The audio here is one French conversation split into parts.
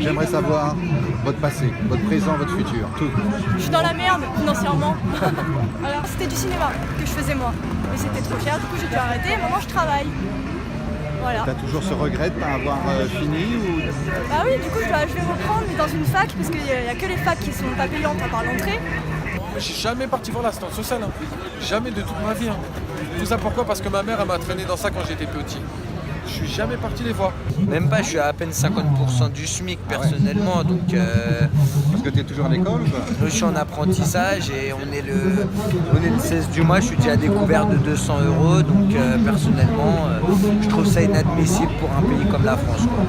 J'aimerais savoir votre passé, votre présent, votre futur, tout. Je suis dans la merde financièrement. Alors c'était du cinéma que je faisais moi. Mais c'était trop cher, du coup j'ai dû arrêter et maintenant je travaille. Voilà. T'as toujours ce regret de ne pas avoir fini ou... Bah oui, du coup je vais reprendre mais dans une fac parce qu'il n'y a que les facs qui sont pas payantes à part l'entrée. Je suis jamais parti voir l'assistance sociale, jamais de toute ma vie. Tout ça pourquoi? Parce que ma mère elle m'a traîné dans ça quand j'étais petit. Je suis jamais parti les voir. Même pas, je suis à peine 50% du SMIC personnellement, donc Parce que tu es toujours à l'école ou pas? je suis en apprentissage et on est le 16 du mois, je suis déjà à découvert de 200 €, donc personnellement, je trouve ça inadmissible pour un pays comme la France, quoi.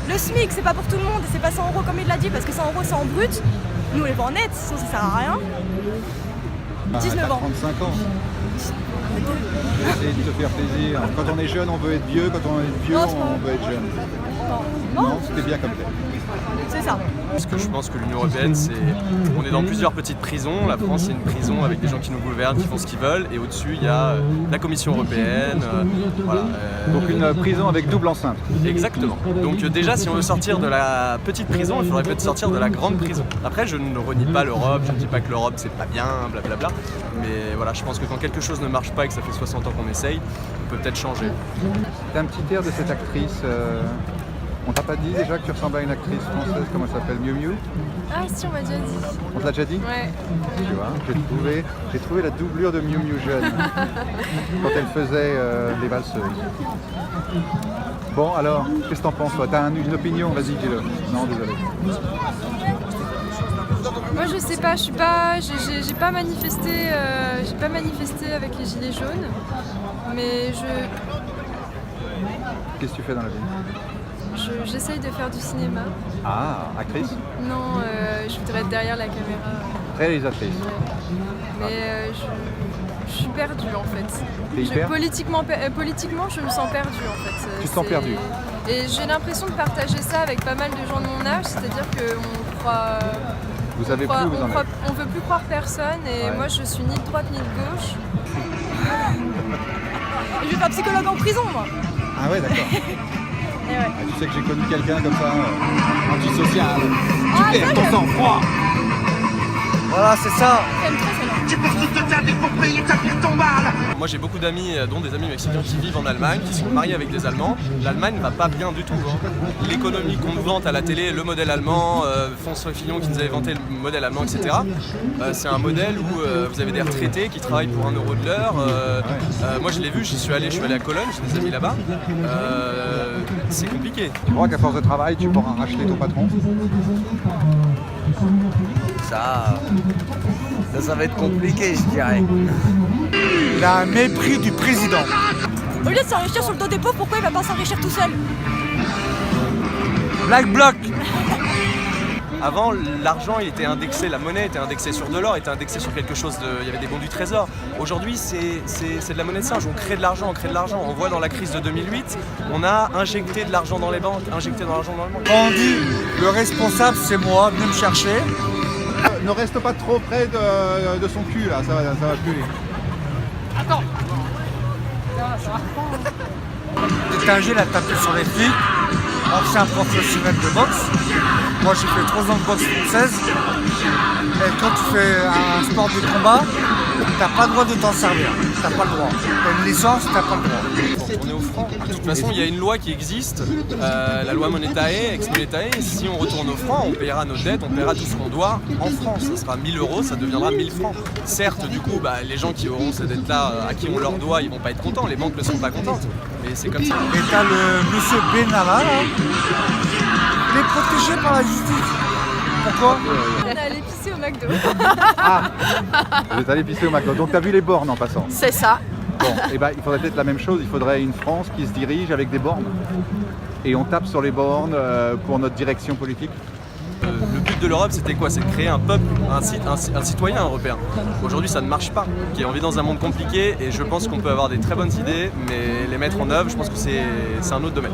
Le SMIC c'est pas pour tout le monde et c'est pas 100 € comme il l'a dit parce que 100 € c'est en brut. Nous on les vend en net, sinon ça sert à rien. 19 ans. 35 ans. Essayer de te faire plaisir. Quand on est jeune, on veut être vieux. Quand on est vieux, Non, c'est pas on veut être jeune. Non, C'était bien comme ça. c'est ça. Parce que je pense que l'Union Européenne, on est dans plusieurs petites prisons. La France, c'est une prison avec des gens qui nous gouvernent, qui font ce qu'ils veulent. Et au-dessus, il y a la Commission européenne. Voilà. Donc une prison avec double enceinte. Exactement. Donc déjà, si on veut sortir de la petite prison, il faudrait peut-être sortir de la grande prison. Après, je ne renie pas l'Europe, je ne dis pas que l'Europe, c'est pas bien, blablabla. Mais voilà, je pense que quand quelque chose ne marche pas et que ça fait 60 ans qu'on essaye, on peut peut-être changer. T'as un petit air de cette actrice. On t'a pas dit déjà que tu ressembles à une actrice française, comment elle s'appelle, Miu Miu? Ah si, on m'a déjà dit. On te l'a déjà dit? Ouais. Tu vois, j'ai trouvé la doublure de Miu Miu jeune quand elle faisait les valseuses. Bon alors, qu'est-ce que t'en penses toi? T'as une opinion? Vas-y, dis-le. Non, désolé. Moi je sais pas, j'ai pas manifesté avec les gilets jaunes, mais Qu'est-ce que tu fais dans la vie? j'essaye de faire du cinéma. Ah, actrice? Non, je voudrais être derrière la caméra. Réalisatrice. Mais je suis perdue en fait. T'es hyper? Politiquement, je me sens perdue en fait. Tu te sens perdue? Et j'ai l'impression de partager ça avec pas mal de gens de mon âge, c'est-à-dire qu'on croit. Vous savez plus où vous en êtes? On veut plus croire personne et moi je suis ni de droite ni de gauche. Je vais faire psychologue en prison moi. Ah ouais, d'accord. Et ouais. Ah, tu sais que j'ai connu quelqu'un comme ça, antisocial. Ah, Tu perds ton sang-froid. Voilà, c'est ça. J'aime très celle-là. Tu penses toute ta vie pour payer ta pire tombale. Moi, j'ai beaucoup d'amis, dont des amis mexicains qui vivent en Allemagne, qui sont mariés avec des Allemands. L'Allemagne va pas bien du tout. L'économie qu'on nous vante à la télé, le modèle allemand, François Fillon qui nous avait vanté le modèle allemand, etc. C'est un modèle où vous avez des retraités qui travaillent pour 1 € de l'heure. Moi, je l'ai vu, je suis allé à Cologne, j'ai des amis là-bas. C'est compliqué. Tu crois qu'à force de travail, tu pourras racheter ton patron? Ça va être compliqué, je dirais. Il a un mépris du président. Au lieu de s'enrichir sur le dos des pauvres, pourquoi il va pas s'enrichir tout seul? Black Bloc. Avant, l'argent il était indexé, la monnaie était indexée sur de l'or, était indexée sur quelque chose il y avait des bons du trésor. Aujourd'hui, c'est de la monnaie de singe, on crée de l'argent. On voit dans la crise de 2008, on a injecté de l'argent dans les banques, injecté de l'argent dans le monde. Quand on dit le responsable c'est moi, venez me chercher. Ne reste pas trop près de son cul là, ça va plus vite. Détingé, il a tapé sur les flics. Ancien professionnel de boxe. Moi j'ai fait 3 ans de boxe française. Et quand tu fais un sport de combat, t'as pas le droit de t'en servir. T'as pas le droit. T'as une licence, t'as pas le droit. Pour tourner au franc. De toute façon, il y a une loi qui existe, la loi Monetae, ex-Monetae. Si on retourne au franc, on paiera nos dettes, on paiera tout ce qu'on doit en France. Ça sera 1 000 €, ça deviendra 1 000 francs. Certes, du coup, les gens qui auront ces dettes-là, à qui on leur doit, ils vont pas être contents. Les banques ne seront pas contentes. Mais c'est comme ça. Et t'as le monsieur Benalla là. Il est protégé par la justice. Pourquoi? On est allé pisser au McDo. Ah, vous êtes allé pisser au McDo. Donc t'as vu les bornes en passant? C'est ça. Bon, et il faudrait peut-être la même chose. Il faudrait une France qui se dirige avec des bornes. Et on tape sur les bornes pour notre direction politique. Le but de l'Europe, c'était quoi? C'est de créer un peuple, un citoyen européen. Aujourd'hui, ça ne marche pas. On vit dans un monde compliqué et je pense qu'on peut avoir des très bonnes idées, mais les mettre en œuvre, je pense que c'est un autre domaine.